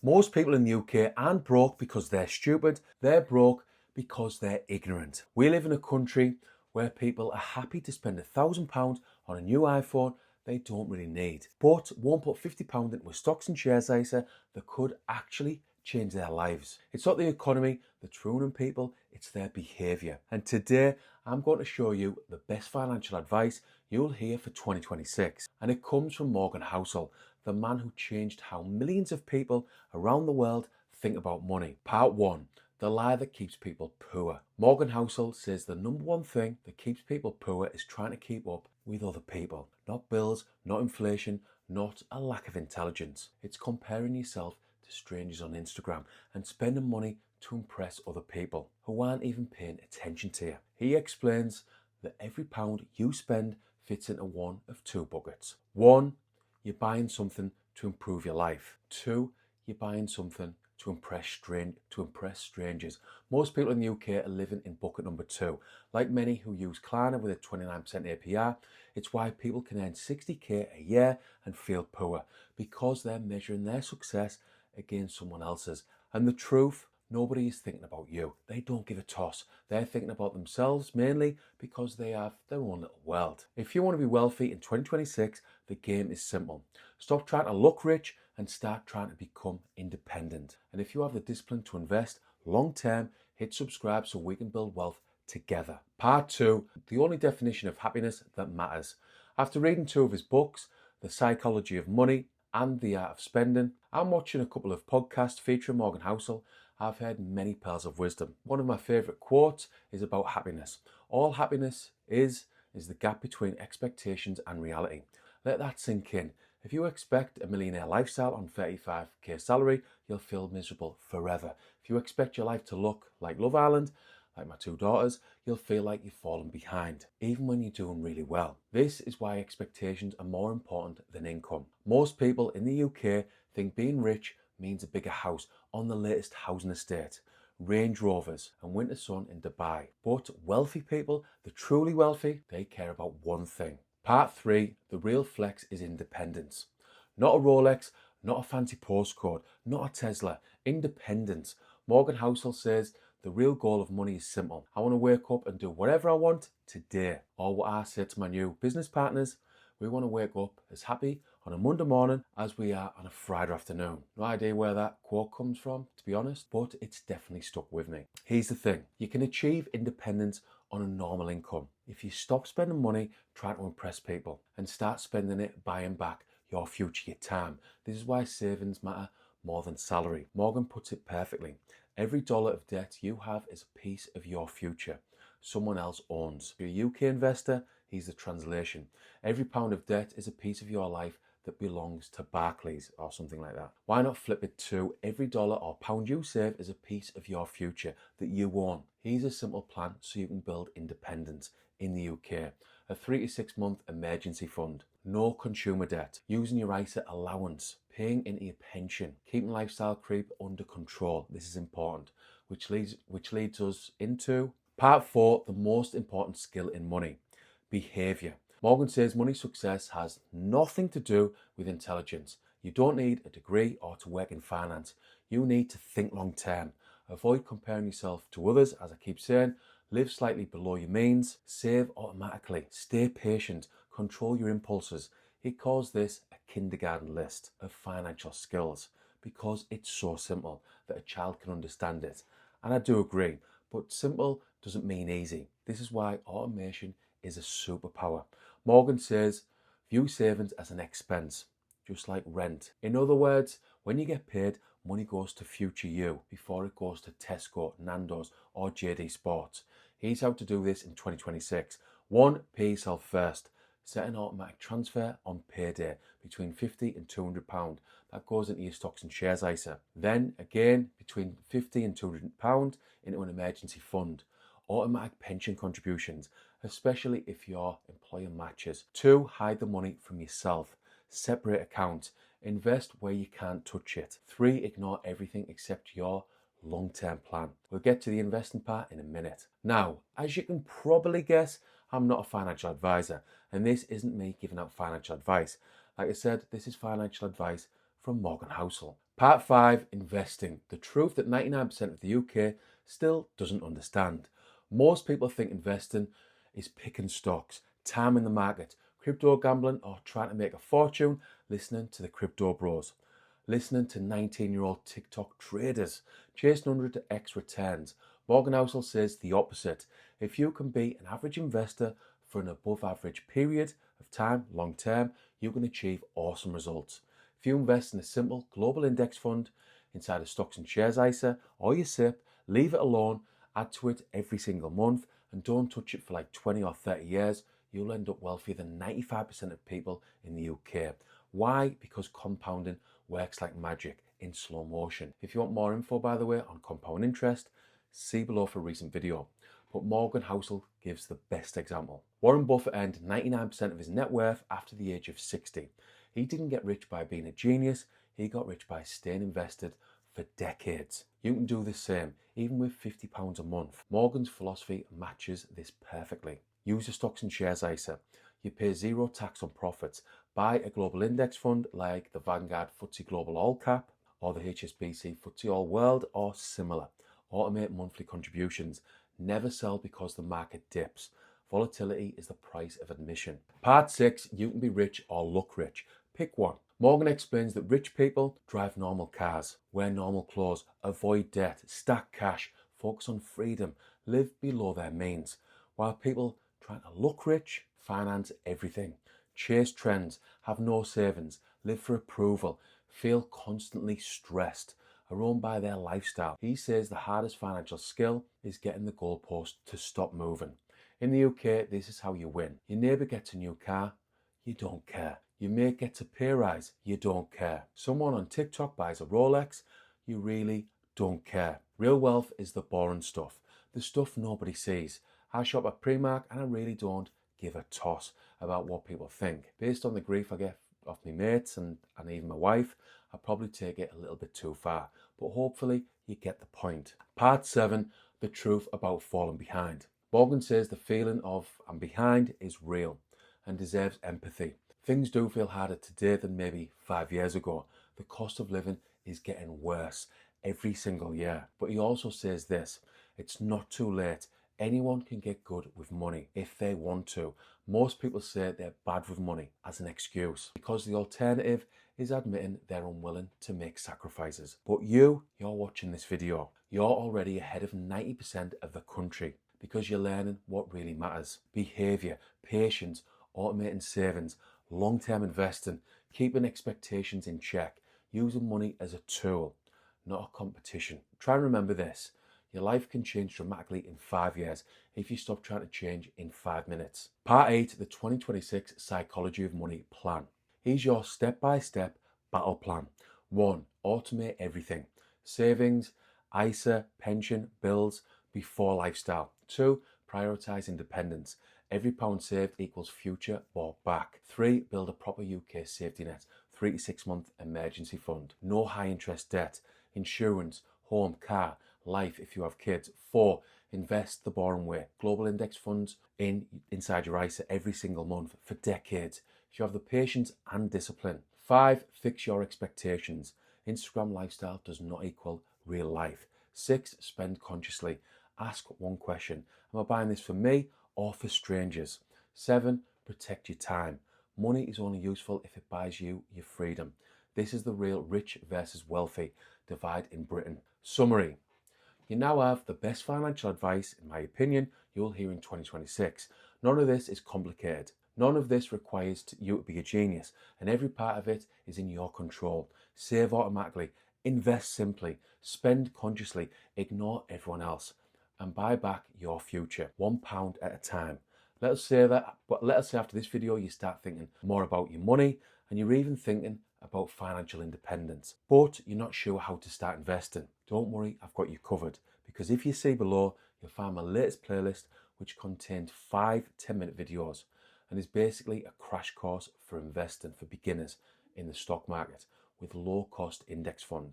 Most people in the UK aren't broke because they're stupid, they're broke because they're ignorant. We live in a country where people are happy to spend £1,000 on a new iPhone they don't really need, but won't put £50 into a stocks and shares ISA that could actually change their lives. It's not the economy that's ruining people, it's their behaviour. And today I'm going to show you the best financial advice you'll hear for 2026. And it comes from Morgan Housel, the man who changed how millions of people around the world think about money. Part 1. The lie that keeps people poor. Morgan Housel says the number one thing that keeps people poor is trying to keep up with other people. Not bills, not inflation, not a lack of intelligence. It's comparing yourself to strangers on Instagram and spending money to impress other people who aren't even paying attention to you. He explains that every pound you spend fits into one of two buckets. 1, you're buying something to improve your life. 2, you're buying something to impress strangers. Most people in the UK are living in bucket number 2. Like many who use Klarna with a 29% APR, it's why people can earn 60k a year and feel poor, because they're measuring their success against someone else's. And the truth, nobody is thinking about you. They don't give a toss. They're thinking about themselves mainly because they have their own little world. If you want to be wealthy in 2026, the game is simple. Stop trying to look rich and start trying to become independent. And if you have the discipline to invest long term, hit subscribe so we can build wealth together. Part 2, the only definition of happiness that matters. After reading 2 of his books, The Psychology of Money and The Art of Spending, and watching a couple of podcasts featuring Morgan Housel, I've heard many pearls of wisdom. One of my favourite quotes is about happiness. All happiness is the gap between expectations and reality. Let that sink in. If you expect a millionaire lifestyle on 35k salary, you'll feel miserable forever. If you expect your life to look like Love Island, like my 2 daughters, you'll feel like you've fallen behind, even when you're doing really well. This is why expectations are more important than income. Most people in the UK think being rich means a bigger house on the latest housing estate, Range Rovers and winter sun in Dubai. But wealthy people, the truly wealthy, they care about one thing. Part 3, the real flex is independence. Not a Rolex, not a fancy postcode, not a Tesla, independence. Morgan Housel says the real goal of money is simple. I want to wake up and do whatever I want today. Or what I say to my new business partners, we want to wake up as happy on a Monday morning as we are on a Friday afternoon. No idea where that quote comes from, to be honest, but it's definitely stuck with me. Here's the thing, you can achieve independence on a normal income if you stop spending money trying to impress people and start spending it buying back your future, your time. This is why savings matter more than salary. Morgan puts it perfectly. Every dollar of debt you have is a piece of your future someone else owns. If you're a UK investor, here's the translation. Every pound of debt is a piece of your life that belongs to Barclays or something like that. Why not flip it to every dollar or pound you save is a piece of your future that you own? Here's a simple plan so you can build independence in the UK. A 3 to 6 month emergency fund. No consumer debt. Using your ISA allowance. Paying into your pension. Keeping lifestyle creep under control. This is important. Which leads us into part 4, the most important skill in money. Behaviour. Morgan says money success has nothing to do with intelligence. You don't need a degree or to work in finance. You need to think long term. Avoid comparing yourself to others, as I keep saying. Live slightly below your means. Save automatically. Stay patient. Control your impulses. He calls this a kindergarten list of financial skills because it's so simple that a child can understand it. And I do agree, but simple doesn't mean easy. This is why automation is a superpower. Morgan says, view savings as an expense, just like rent. In other words, when you get paid, money goes to future you before it goes to Tesco, Nando's or JD Sports. Here's how to do this in 2026. 1, pay yourself first. Set an automatic transfer on payday between £50 and £200. That goes into your stocks and shares ISA. Then again, between £50 and £200 into an emergency fund. Automatic pension contributions, especially if your employer matches. 2, hide the money from yourself. Separate accounts. Invest where you can't touch it. 3, ignore everything except your long-term plan. We'll get to the investing part in a minute. Now, as you can probably guess, I'm not a financial advisor, and this isn't me giving out financial advice. Like I said, this is financial advice from Morgan Housel. Part 5, investing. The truth that 99% of the UK still doesn't understand. Most people think investing is picking stocks, timing the market, crypto gambling, or trying to make a fortune listening to the crypto bros. Listening to 19-year-old TikTok traders chasing 100x returns. Morgan Housel says the opposite. If you can be an average investor for an above average period of time, long term, you can achieve awesome results. If you invest in a simple global index fund inside a stocks and shares ISA or your SIP, leave it alone, add to it every single month, and don't touch it for like 20 or 30 years, you'll end up wealthier than 95% of people in the UK. Why? Because compounding works like magic in slow motion. If you want more info, by the way, on compound interest, see below for a recent video. But Morgan Housel gives the best example. Warren Buffett earned 99% of his net worth after the age of 60. He didn't get rich by being a genius, he got rich by staying invested for decades. You can do the same, even with £50 a month. Morgan's philosophy matches this perfectly. Use a stocks and shares ISA. You pay zero tax on profits. Buy a global index fund like the Vanguard FTSE Global All Cap or the HSBC FTSE All World or similar. Automate monthly contributions. Never sell because the market dips. Volatility is the price of admission. Part 6, you can be rich or look rich. Pick one. Morgan explains that rich people drive normal cars, wear normal clothes, avoid debt, stack cash, focus on freedom, live below their means, while people trying to look rich finance everything, chase trends, have no savings, live for approval, feel constantly stressed, are owned by their lifestyle. He says the hardest financial skill is getting the goalpost to stop moving. In the UK, this is how you win. Your neighbour gets a new car, you don't care. Your mate gets a pay rise, you don't care. Someone on TikTok buys a Rolex, you really don't care. Real wealth is the boring stuff, the stuff nobody sees. I shop at Primark and I really don't give a toss about what people think. Based on the grief I get off my mates and even my wife, I probably take it a little bit too far, but hopefully you get the point. Part 7, the truth about falling behind. Morgan says the feeling of I'm behind is real and deserves empathy. Things do feel harder today than maybe 5 years ago. The cost of living is getting worse every single year. But he also says this, it's not too late. Anyone can get good with money if they want to. Most people say they're bad with money as an excuse because the alternative is admitting they're unwilling to make sacrifices. But you're watching this video. You're already ahead of 90% of the country because you're learning what really matters. Behaviour, patience, automating savings, long-term investing, keeping expectations in check, using money as a tool, not a competition. Try and remember this. Your life can change dramatically in 5 years if you stop trying to change in 5 minutes. Part 8, the 2026 Psychology of Money Plan. Here's your step-by-step battle plan. 1. Automate everything. Savings, ISA, pension, bills, before lifestyle. 2. Prioritise independence. Every pound saved equals future bought back. 3. Build a proper UK safety net. 3 to 6 month emergency fund. No high interest debt. Insurance, home, car, life if you have kids. 4. Invest the boring way. Global index funds inside your ISA every single month for decades. If you have the patience and discipline. 5. Fix your expectations. Instagram lifestyle does not equal real life. 6. Spend consciously. Ask one question. Am I buying this for me or for strangers? 7. Protect your time. Money is only useful if it buys you your freedom. This is the real rich versus wealthy divide in Britain. Summary. You now have the best financial advice, in my opinion, you'll hear in 2026. None of this is complicated. None of this requires you to be a genius, and every part of it is in your control. Save automatically, invest simply, spend consciously, ignore everyone else, and buy back your future, £1 at a time. Let us say after this video you start thinking more about your money and you're even thinking about financial independence, but you're not sure how to start investing. Don't worry, I've got you covered, because if you see below, you'll find my latest playlist which contains 5 10-minute videos and is basically a crash course for investing for beginners in the stock market with low cost index funds.